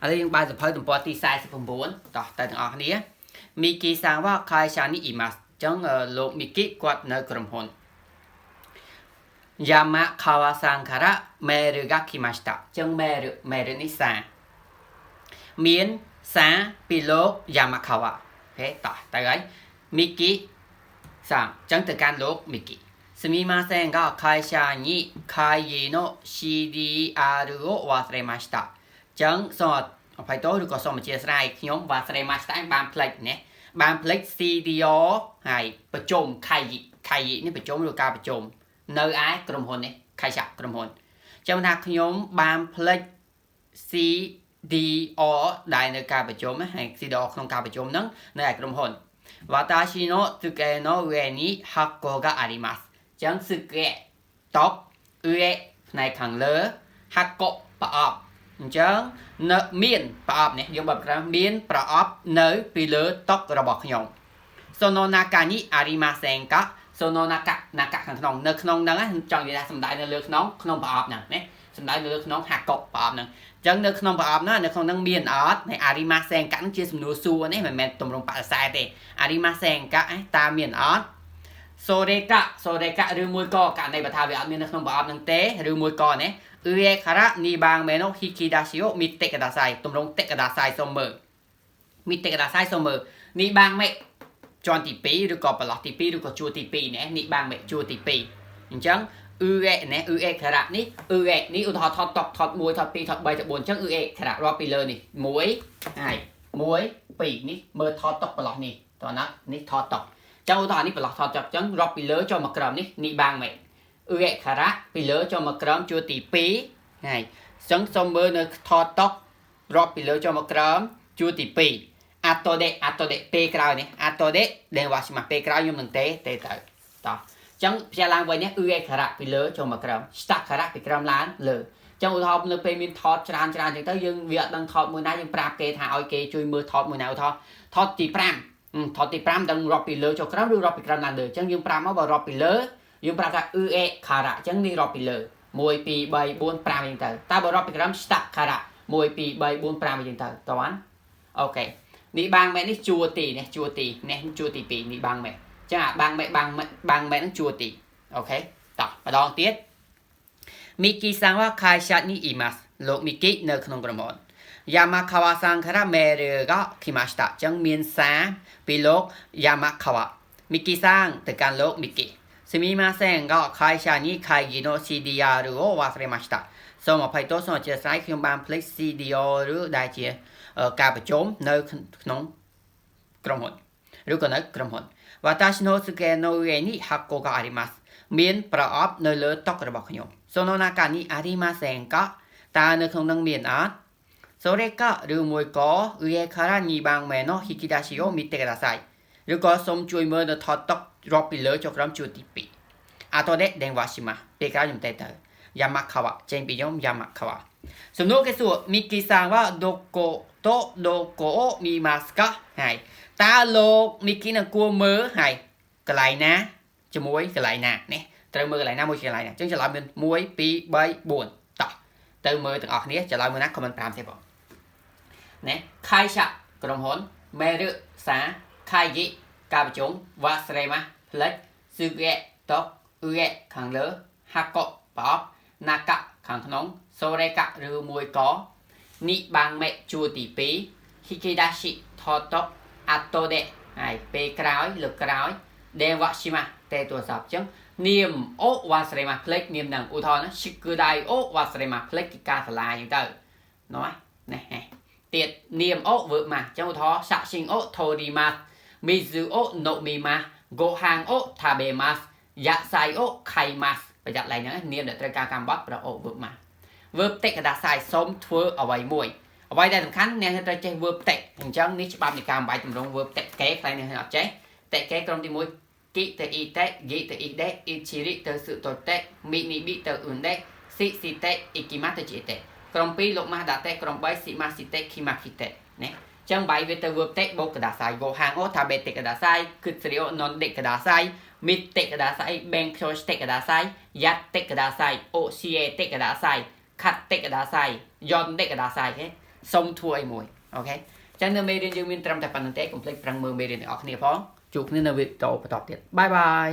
ឥឡូវយើងបើកសៀវភៅទំព័រទី49តោះទៅទាំងអស់គ្នាមីគីសាងវ៉ាខៃសានីអ៊ីម៉ាស់អញ្ចឹងលោកមីគីគាត់នៅក្រុមហ៊ុនយ៉ាម៉ាខាវ៉ាសាងការ៉ាមេរឺហ្គាគីម៉ាស្តាអញ្ចឹងមេរឺនេះសាមានសារពីលោកយ៉ាម៉ាខាវ៉ាអូខេតោះទៅហើយមីគីសាងអញ្ចឹងទៅកាន់លោកមីគីすみませんが会社に会議の CDR を忘れましたចឹងសូមអភ័យទោសឬក៏សូមអធិស្ឋានខ្ញុំវ៉ាស្រេម៉ាស្តាបានផ្លេចណាបានផ្លេច CDR ហើយប្រជុំខៃនេះប្រជុំឬការប្រជុំនៅឯក្រុមហ៊ុននេះខៃឆាក្រុមហ៊ុនចាំថាខ្ញុំបានផ្លេច CDR ដែលនៅការប្រជុំហើយ CDR ក្នុងការប្រជុំហ្នឹងនៅឯក្រុមហ៊ុន私の机の上に箱がありますចឹងสึកែតបអ៊ឺផ្នែកខាងលើហាក់កប្រអប់អញ្ចឹងនៅមានប្រអប់នេះយើងបើប្រមានប្រអប់នៅពីលើតុរបស់ខ្ញុំសូណូណាកានីអារីម៉ាសេងកាសូណូណាកាខាងក្នុងនៅក្នុងហ្នឹងចង់និយាយថាសំដៅនៅលើក្នុងប្រអប់ហ្នឹងណាសំដៅនៅលើក្នុងហាក់កប្រអប់ហ្នឹងអញ្ចឹងនៅក្នុងប្រអប់ហ្នឹងនៅក្នុងហ្នឹងមានអត់ហើយអារីម៉ាសេងកានឹងជាសំណួរសួរនេះមិនមែនទម្រង់បដិសេធទេអារីម៉ាសេងកាតើមានអត់សូរេកាឬមួយក៏ករណីបើថាវាអត់មាននៅក្នុងប្រអប់ហ្នឹងទេឬមួយក៏ណាអ៊ឺេខារ៉ានីបាងមេណូហ៊ីគីដាស៊ីអូមីតេកដាសៃទម្រង់តេកដាសៃសុំមើលមីតេកដាសៃសុំមើលនេះបាងមេជាន់ទី2ឬក៏ប្រឡោះទី2ឬក៏ជួរទី2ណានេះបាងមេជួរទី2អញ្ចឹងអ៊ឺេណាអ៊ឺេខារ៉ានេះអ៊ឺេនេះឧទាហរណ៍ថត1ថត2ថត3ថត4អញ្ចឹងអ៊ឺេខារ៉ារាប់ពីលើនេះ1ហើយ1 2នេះមើលថតតុកប្រឡោះនេះតោះណានេះថតតុកចឹងឧទាហរណ៍នេះប្រឡោះថតចប់ចឹងរាប់ពីលើចូលមកក្រោមនេះបាងមេអ៊ឺខារ៉ាពីលើចូលមកក្រោមជួរទី2ហើយចឹងសូមមើលនៅថតតុករាប់ពីលើចូលមកក្រោមជួរទី2អាតូដេពេលក្រោយនេះអាតូដេដែលវាស្មាពេលក្រោយខ្ញុំនឹងទេទៅតោះចឹងផ្សាយឡើងវិញនេះអ៊ឺខារ៉ាពីលើចូលមកក្រោមស្តាក់ខារ៉ាពីក្រោមឡើងលើចឹងឧទាហរណ៍នៅពេលមានថតច្រើនចឹងទៅយើងវាអត់ដឹងថតមួយណាយើងប្រាប់គេថាឲ្យគេជួយមើលថតមួយណាឧទាហរណ៍ថតទី5ថតទី5ដឹងរាប់ពីលើចូលក្រោមឬរាប់ពីក្រោមឡើងលើអញ្ចឹងយើងប្រាប់មកបើរាប់ពីលើយើងប្រាប់ថាអ៊ឺខារ៉ាអញ្ចឹងនេះរាប់ពីលើ1 2 3 4 5អញ្ចឹងទៅតើបើរាប់ពីក្រោមស្តាក់ខារ៉ា1 2 3 4 5អញ្ចឹងទៅតើបានអូខេនេះបាងមេនេះជួរទីនេះជួរទី2នេះបាងមេអញ្ចឹងអាបាងមេនឹងជួរទីអូខេតោះម្ដងទៀតមីគីសាងវ៉ាខៃឆាត់នេះអ៊ីម៉ាស់លោកមីគីនៅក្នុងក្រុមហ៊ុនយ៉ាម៉ាខាវ៉ាសាងការ៉ាមេរឺហ្គាគីម៉ាស្តាអញ្ចឹងមានសារពីលោកយ៉ាម៉ាខាវ៉ាមីគីសាងទៅកាន់លោកមីគីすみませんが会社に会議の CDR を忘れましたសូមអភ័យទោសសូមអធិស្ឋានខ្ញុំបានភ្លេច CDR ដែលជាការប្រជុំនៅក្នុងក្រុមហ៊ុនឬក៏នៅក្រុមហ៊ុន私の机の上に箱がありますមានប្រអប់នៅលើតុរបស់ខ្ញុំその中にありませんかតើនៅក្នុងនឹងមានអត់それかឬមួយក៏上から2番目の引き出しを見てくださいឬក៏សូមជួយមើលនៅថតតុករាប់ពីលើចុះក្រោមជួរទី2あとで電話しますពេលក្រោយខ្ញុំទៅយ៉ាម៉ាខាវ៉ាចេញពីខ្ញុំយ៉ាម៉ាខាវ៉ាសំណួរគេសួរមីគីសាងវ៉ាដូកូតូដូកូមីម៉ាស្កាហើយតើលោកមីគីនឹងគួរមើលហើយកន្លែងណាជាមួយកន្លែងណានេះត្រូវមើលកន្លែងណាមួយកន្លែងណាអញ្ចឹងច្រឡំមាន1 2 3 4តោះទៅមើលទាំងអស់គ្នាច្រឡំមើលណាខមមិន5ទេបងណាខៃឆាក្រុមហ៊ុនមេរឺសាខៃយីការប្រជុំវ៉ាស្រេម៉ាផ្លេចស៊ឺកែតុកអ៊ឺខាងលើហាកប្រអប់ណាកាខាងក្នុងសូរេកាឬមួយក៏នេះបាងមេជួរទី2ហ៊ីគីដាស៊ីថតតុកអាតូដេហើយពេលក្រោយលើក្រោយដេវ៉ាស៊ីម៉ាទេទូរស័ព្ទអញ្ចឹងនាមអូវ៉ាស្រេម៉ាផ្លេចនាមនឹងឧទាហរណ៍ណាឈីគឺដៃអូវ៉ាស្រេម៉ាផ្លេចគឺការសាឡាអញ្ចឹងទៅណោះនេះទៀតនាមអូវើម៉ាអញ្ចឹងឧទាហរណ៍សាក់ស៊ីងអូថូរីម៉ាមីស៊ូអូណូមីម៉ាហ្គោហាងអូថាបេម៉ាសយ៉ាសៃអូខៃម៉ាសប្រយ័ត្នឡើងហ្នឹងនាមដែលត្រូវការកម្មបត្តិប្រអូវើម៉ាវើបតេកដាសៃសូមធ្វើអ្វីមួយអ្វីដែលសំខាន់អ្នកត្រូវចេះវើបតេអញ្ចឹងនេះច្បាប់នៃការបំបាយតម្រង់វើបតេកេខ្លាំងនេះអត់ចេះតេកេក្រុមទី1គីទៅអ៊ីតេយីទៅអ៊ីដេអ៊ីឈីរីទៅស៊ឺតូតេមីនីប៊ីទៅអ៊ុនដេស៊ីតេអ៊ីគីម៉ាទៅជីតេក្រុម2លោកម៉ាស់ដាតេក្រុម3ស៊ីម៉ាស៊ីតេគីម៉ាគីតេណាចឹងបាយវាទៅវើបតេបូកដាសៃវោហាងអូថាបេតេកដាសៃគឺស្រីអូណុនដេកដាសៃមីតេកដាសៃបែងខ្យល់តេកដាសៃយ៉ាត់តេកដាសៃអូស៊ីអេតេកដាសៃខាត់តេកដាសៃយ៉នតេកដាសៃ សុំធ្វើអីមួយអូខេចឹងនៅមេរៀនយើងមានត្រឹមតែប៉ុណ្្នឹងទេកុំភ្លេចប្រឹងមើលមេរៀនទាំងអស់គ្នាផងជួបគ្នានៅវីដេអូបន្តទៀតបាយបាយ